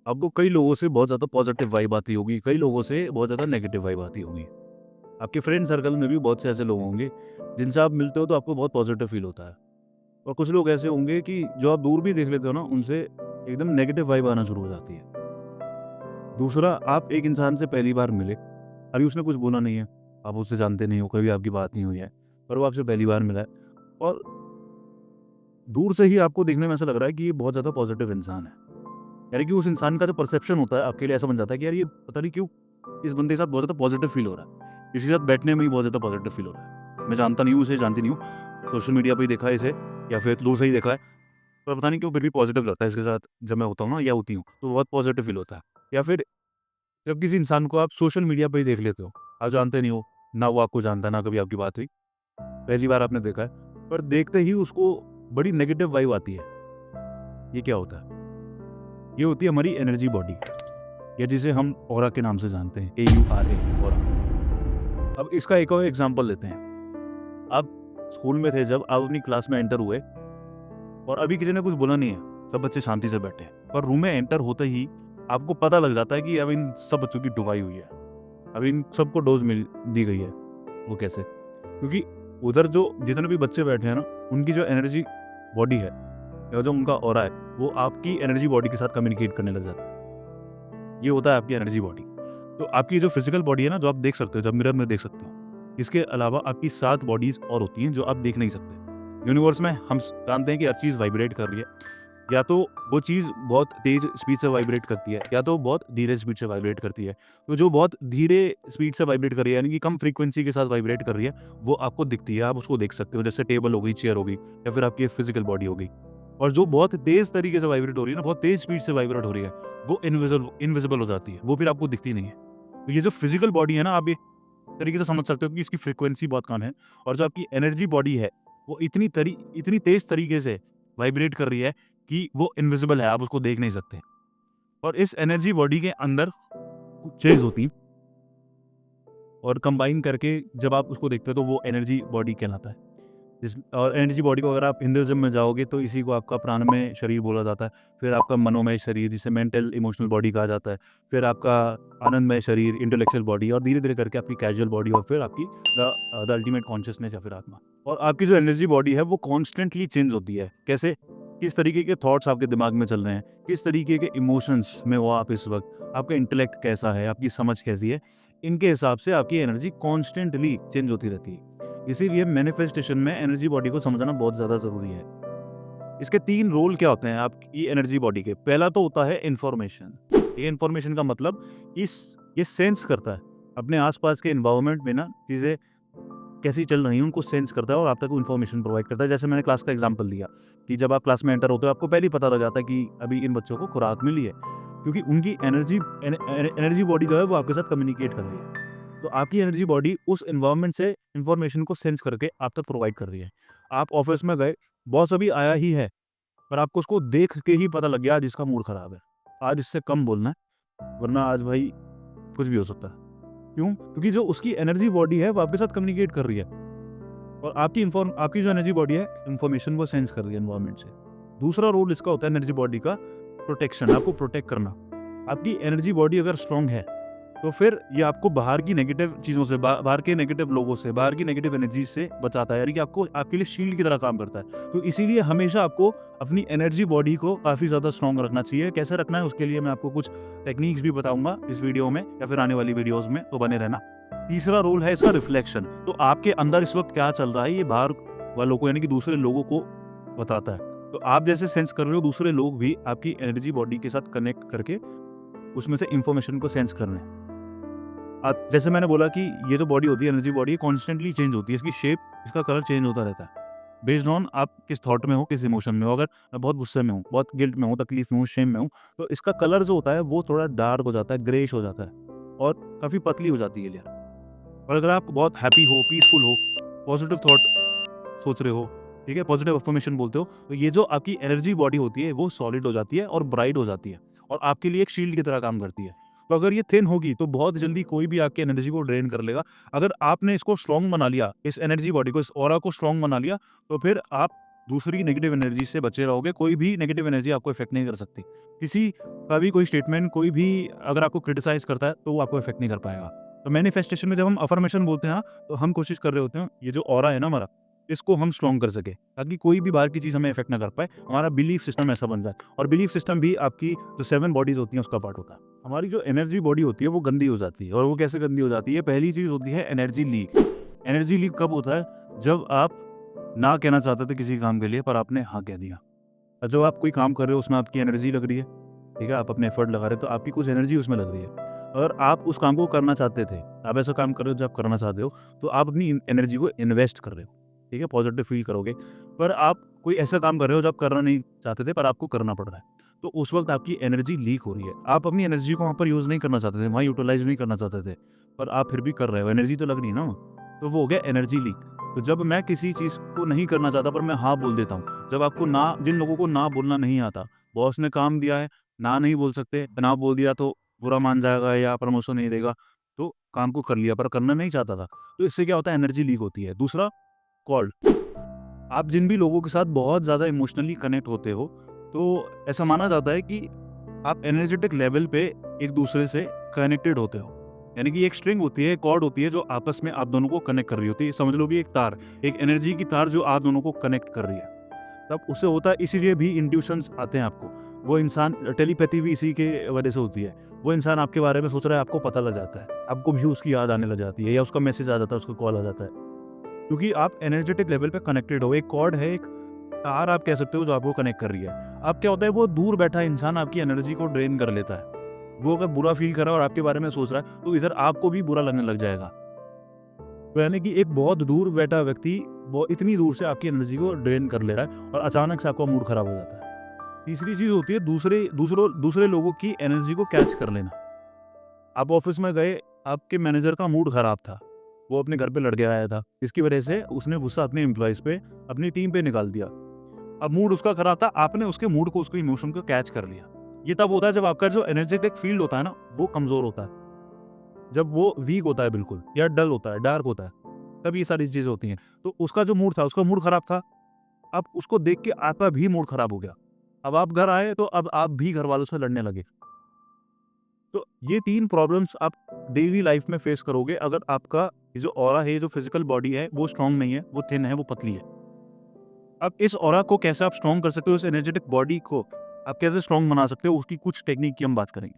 आपको कई लोगों से बहुत ज़्यादा पॉजिटिव वाइब आती होगी, कई लोगों से बहुत ज़्यादा नेगेटिव वाइब आती होगी। आपके फ्रेंड सर्कल में भी बहुत से ऐसे लोग होंगे जिनसे आप मिलते हो तो आपको बहुत पॉजिटिव फील होता है, और कुछ लोग ऐसे होंगे कि जो आप दूर भी देख लेते हो ना, उनसे एकदम नेगेटिव वाइब आना शुरू हो जाती है। दूसरा, आप एक इंसान से पहली बार मिले, अभी उसने कुछ बोला नहीं है, आप उससे जानते नहीं हो, कभी आपकी बात नहीं हुई है, पर वो आपसे पहली बार मिला है, और दूर से ही आपको देखने में ऐसा लग रहा है कि ये बहुत ज़्यादा पॉजिटिव इंसान है। यानी कि उस इंसान का जो परसेप्शन होता है आपके लिए ऐसा बन जाता है कि यार ये पता नहीं क्यों इस बंदे के साथ बहुत ज़्यादा पॉजिटिव फील हो रहा है, इसके साथ बैठने में ही बहुत ज़्यादा पॉजिटिव फील हो रहा है। मैं जानता नहीं हूँ इसे, जानती नहीं हूँ, सोशल मीडिया पे ही देखा है इसे, या फिर दूर से ही देखा है, पर पता नहीं क्यों फिर भी पॉजिटिव लगता है इसके साथ। जब मैं होता हूँ ना या होती हूँ तो बहुत पॉजिटिव फील होता है। या फिर जब किसी इंसान को आप सोशल मीडिया पे ही देख लेते हो, आप जानते नहीं हो, ना वो आपको जानता है, ना कभी आपकी बात हुई, पहली बार आपने देखा है, पर देखते ही उसको बड़ी नेगेटिव वाइब आती है। ये क्या होता है? ये होती है हमारी एनर्जी बॉडी, या जिसे हम ऑरा के नाम से जानते हैं, AURA, ऑरा। अब इसका एक और एग्जांपल लेते हैं। आप स्कूल में थे जब आप अपनी क्लास में एंटर हुए, और अभी किसी ने कुछ बोला नहीं है, सब बच्चे शांति से बैठे हैं, पर रूम में एंटर होते ही आपको पता लग जाता है कि अब इन सब बच्चों की डुबाई हुई है, अब इन सबको डोज मिल दी गई है। वो कैसे? क्योंकि उधर जो जितने भी बच्चे बैठे हैं ना, उनकी जो एनर्जी बॉडी है, या जो उनका ऑरा है, वो आपकी एनर्जी बॉडी के साथ कम्युनिकेट करने लग जाता है। ये होता है आपकी एनर्जी बॉडी। तो आपकी जो फिजिकल बॉडी है ना, जो आप देख सकते हो, जब मिरर में देख सकते हो, इसके अलावा आपकी 7 बॉडीज और होती हैं जो आप देख नहीं सकते। यूनिवर्स में हम जानते हैं कि हर चीज़ वाइब्रेट कर रही है, या तो वो चीज़ बहुत तेज स्पीड से वाइब्रेट करती है, या तो बहुत धीरे स्पीड से वाइब्रेट करती है। तो जो बहुत धीरे स्पीड से वाइब्रेट कर रही है, यानी कि कम फ्रीक्वेंसी के साथ वाइब्रेट कर रही है, वो आपको दिखती है, आप उसको देख सकते हो, जैसे टेबल हो गई, चेयर हो गई, या फिर आपकी फिजिकल बॉडी हो गई। और जो बहुत तेज तरीके से वाइब्रेट हो रही है ना, बहुत तेज स्पीड से वाइब्रेट हो रही है, वो इनविजिबल हो जाती है, वो फिर आपको दिखती नहीं है। तो ये जो फिजिकल बॉडी है ना, आप एक तरीके से समझ सकते हो कि इसकी फ्रीक्वेंसी बहुत कम है, और जो आपकी एनर्जी बॉडी है, वो इतनी तेज तरीके से वाइब्रेट कर रही है कि वो इनविजिबल है, आप उसको देख नहीं सकते। और इस एनर्जी बॉडी के अंदर कुछ चीज होती हैं, और कंबाइन करके जब आप उसको देखते हो तो वो एनर्जी बॉडी कहलाता है। और एनर्जी बॉडी को अगर आप हिंदुइज्म में जाओगे तो इसी को आपका प्राणमय शरीर बोला जाता है। फिर आपका मनोमय शरीर, जिसे मेंटल इमोशनल बॉडी कहा जाता है। फिर आपका आनंदमय शरीर, इंटेलेक्चुअल बॉडी, और धीरे धीरे करके आपकी कैजुअल बॉडी, और फिर आपकी द अल्टीमेट कॉन्शियसनेस, या फिर आत्मा। और आपकी जो एनर्जी बॉडी है वो कॉन्स्टेंटली चेंज होती है। कैसे? किस तरीके के थॉट्स आपके दिमाग में चल रहे हैं, किस तरीके के इमोशंस में हो आप इस वक्त, आपका इंटेलेक्ट कैसा है, आपकी समझ कैसी है, इनके हिसाब से आपकी एनर्जी कॉन्स्टेंटली चेंज होती रहती है। इसीलिए मैनिफेस्टेशन में एनर्जी बॉडी को समझना बहुत ज़्यादा ज़रूरी है। इसके 3 रोल क्या होते हैं आपकी एनर्जी बॉडी के? पहला तो होता है इन्फॉर्मेशन। ये इन्फॉर्मेशन का मतलब ये सेंस करता है। अपने आस-पास के एनवायरनमेंट में ना चीज़ें कैसी चल रही हैं, उनको सेंस करता है, और आप तक वो इन्फॉर्मेशन प्रोवाइड करता है। जैसे मैंने क्लास का एग्जांपल दिया कि जब आप क्लास में एंटर होते हो, आपको पहले ही पता लग जाता है कि अभी इन बच्चों को खुराक मिली है, क्योंकि उनकी एनर्जी बॉडी जो है वो आपके साथ कम्युनिकेट कर रही है। तो आपकी एनर्जी बॉडी उस एनवायरनमेंट से इन्फॉर्मेशन को सेंस करके आप तक प्रोवाइड कर रही है। आप ऑफिस में गए, बॉस अभी आया ही है, पर आपको उसको देख के ही पता लग गया आज इसका मूड खराब है, आज इससे कम बोलना है, वरना आज भाई कुछ भी हो सकता है। क्यों? क्योंकि जो उसकी एनर्जी बॉडी है वो आपके साथ कम्युनिकेट कर रही है, और आपकी जो एनर्जी बॉडी है, इन्फॉर्मेशन वो सेंस कर रही है एनवायरनमेंट से। दूसरा रोल इसका होता है एनर्जी बॉडी का, प्रोटेक्शन, आपको प्रोटेक्ट करना। आपकी एनर्जी बॉडी अगर स्ट्रांग है तो फिर ये आपको बाहर की नेगेटिव चीज़ों से, बाहर के नेगेटिव लोगों से, बाहर की नेगेटिव एनर्जी से बचाता है, यानी कि आपको, आपके लिए शील्ड की तरह काम करता है। तो इसीलिए हमेशा आपको अपनी एनर्जी बॉडी को काफ़ी ज़्यादा स्ट्रांग रखना चाहिए। कैसे रखना है, उसके लिए मैं आपको कुछ टेक्निक्स भी बताऊंगा इस वीडियो में, या फिर आने वाली वीडियोज़ में, तो बने रहना। तीसरा रोल है इसका रिफ्लेक्शन। तो आपके अंदर इस वक्त क्या चल रहा है, ये बाहर वालों को, यानी कि दूसरे लोगों को बताता है। तो आप जैसे सेंस कर रहे हो, दूसरे लोग भी आपकी एनर्जी बॉडी के साथ कनेक्ट करके उसमें से इंफॉर्मेशन को सेंस कर रहे हैं। जैसे मैंने बोला कि ये जो बॉडी होती है, एनर्जी बॉडी, कॉन्स्टेंटली चेंज होती है, इसकी शेप, इसका कलर चेंज होता रहता है बेस्ड ऑन आप किस थॉट में हो, किस इमोशन में हो। अगर मैं बहुत गुस्से में हूँ, बहुत गिल्ट में हूँ, तकलीफ में हूँ, शेम में हूँ, तो इसका कलर जो होता है वो थोड़ा डार्क हो जाता है, ग्रेश हो जाता है, और काफ़ी पतली हो जाती है लेयर। और अगर आप बहुत हैप्पी हो, पीसफुल हो, पॉजिटिव थॉट सोच रहे हो, ठीक है, पॉजिटिव अफर्मेशन बोलते हो, तो ये जो आपकी एनर्जी बॉडी होती है वो सॉलिड हो जाती है और ब्राइट हो जाती है, और आपके लिए एक शील्ड की तरह काम करती है। तो अगर ये थिन होगी तो बहुत जल्दी कोई भी आपकी एनर्जी को ड्रेन कर लेगा। अगर आपने इसको स्ट्रांग बना लिया, इस एनर्जी बॉडी को, इस ऑरा को स्ट्रांग बना लिया, तो फिर आप दूसरी नेगेटिव एनर्जी से बचे रहोगे, कोई भी नेगेटिव एनर्जी आपको इफेक्ट नहीं कर सकती। किसी का भी कोई स्टेटमेंट, कोई भी अगर आपको क्रिटिसाइज करता है तो वो आपको इफेक्ट नहीं कर पाएगा। तो मैनिफेस्टेशन में जब हम अफर्मेशन बोलते हैं ना, तो हम कोशिश कर रहे होते हैं ये जो ऑरा है ना हमारा, इसको हम स्ट्रॉन्ग कर सके, ताकि कोई भी बाहर की चीज़ हमें इफेक्ट ना कर पाए, हमारा बिलीफ सिस्टम ऐसा बन जाए। और बिलीफ सिस्टम भी आपकी जो 7 बॉडीज़ होती हैं उसका पार्ट होता है। हमारी जो एनर्जी बॉडी होती है वो गंदी हो जाती है, और वो कैसे गंदी हो जाती है? पहली चीज़ होती है एनर्जी लीक। एनर्जी लीक कब होता है? जब आप ना कहना चाहते थे किसी काम के लिए पर आपने हाँ कह दिया। और जब आप कोई काम कर रहे हो उसमें आपकी एनर्जी लग रही है, ठीक है, आप अपने एफर्ट लगा रहे हो तो आपकी कुछ एनर्जी उसमें लग रही है, और आप उस काम को करना चाहते थे, आप ऐसा काम कर रहे हो जो आप करना चाहते हो, तो आप अपनी एनर्जी को इन्वेस्ट कर रहे हो, ठीक है, पॉजिटिव फील करोगे। पर आप कोई ऐसा काम कर रहे हो जो आप करना नहीं चाहते थे पर आपको करना पड़ रहा है, तो उस वक्त आपकी एनर्जी लीक हो रही है। आप अपनी एनर्जी को वहाँ पर यूज़ नहीं करना चाहते थे, वहाँ यूटिलाइज नहीं करना चाहते थे, पर आप फिर भी कर रहे हो, एनर्जी तो लग रही है ना, तो वो हो गया एनर्जी लीक। तो जब मैं किसी चीज़ को नहीं करना चाहता पर मैं हाँ बोल देता हूँ, जब आपको ना, जिन लोगों को ना बोलना नहीं आता, बॉस ने काम दिया है, ना नहीं बोल सकते, ना बोल दिया तो बुरा मान जाएगा या प्रमोशन नहीं देगा, तो काम को कर लिया पर करना नहीं चाहता था। तो इससे क्या होता है? एनर्जी लीक होती है। दूसरा, कॉल्ड, आप जिन भी लोगों के साथ बहुत ज़्यादा इमोशनली कनेक्ट होते हो, तो ऐसा माना जाता है कि आप एनर्जेटिक लेवल पे एक दूसरे से कनेक्टेड होते हो। यानी कि एक स्ट्रिंग होती है, एक कॉर्ड होती है जो आपस में आप दोनों को कनेक्ट कर रही होती है। समझ लो भी एक तार, एक एनर्जी की तार जो आप दोनों को कनेक्ट कर रही है। तब उससे होता है, इसीलिए भी इंट्यूशंस आते हैं आपको। वो इंसान, टेलीपैथी भी इसी के वजह से होती है। वो इंसान आपके बारे में सोच रहा है, आपको पता लग जाता है, आपको भी उसकी याद आने लग जाती है, या उसका मैसेज आ जाता है, उसको कॉल आ जाता है, क्योंकि आप एनर्जेटिक लेवल पे कनेक्टेड हो। एक कॉर्ड है, एक तार आप कह सकते हो जो आपको कनेक्ट कर रही है। अब क्या होता है, वो दूर बैठा इंसान आपकी एनर्जी को ड्रेन कर लेता है। वो अगर बुरा फील कर रहा है और आपके बारे में सोच रहा है, तो इधर आपको भी बुरा लगने लग जाएगा। तो यानी कि एक बहुत दूर बैठा व्यक्ति वो इतनी दूर से आपकी एनर्जी को ड्रेन कर ले रहा है, और अचानक से आपका मूड खराब हो जाता है। तीसरी चीज़ होती है दूसरे लोगों की एनर्जी को कैच कर लेना। आप ऑफिस में गए, आपके मैनेजर का मूड खराब था, वो अपने घर पे लड़ के आया था, इसकी वजह से उसने गुस्सा अपने एम्प्लॉइज पे, अपनी टीम पे निकाल दिया। अब मूड उसका खराब था, आपने उसके मूड को, उसके इमोशन को कैच कर लिया। ये तब होता है जब आपका जो एनर्जेटिक फील्ड होता है ना, वो कमजोर होता है, जब वो वीक होता है बिल्कुल, या डल होता है, डार्क होता है, तब ये सारी चीजें होती हैं। तो उसका जो मूड था, उसका मूड खराब था, अब उसको देख के आपका भी मूड खराब हो गया। अब आप घर आए तो अब आप भी घर वालों से लड़ने लगे। तो ये 3 प्रॉब्लम्स आप डेली लाइफ में फेस करोगे अगर आपका ये जो ऑरा है, जो फिजिकल बॉडी है, वो स्ट्रांग नहीं है, वो थिन है, वो पतली है। अब इस ऑरा को कैसे आप स्ट्रांग कर सकते हो, इस एनर्जेटिक बॉडी को आप कैसे स्ट्रांग बना सकते हो, उसकी कुछ टेक्निक की हम बात करेंगे।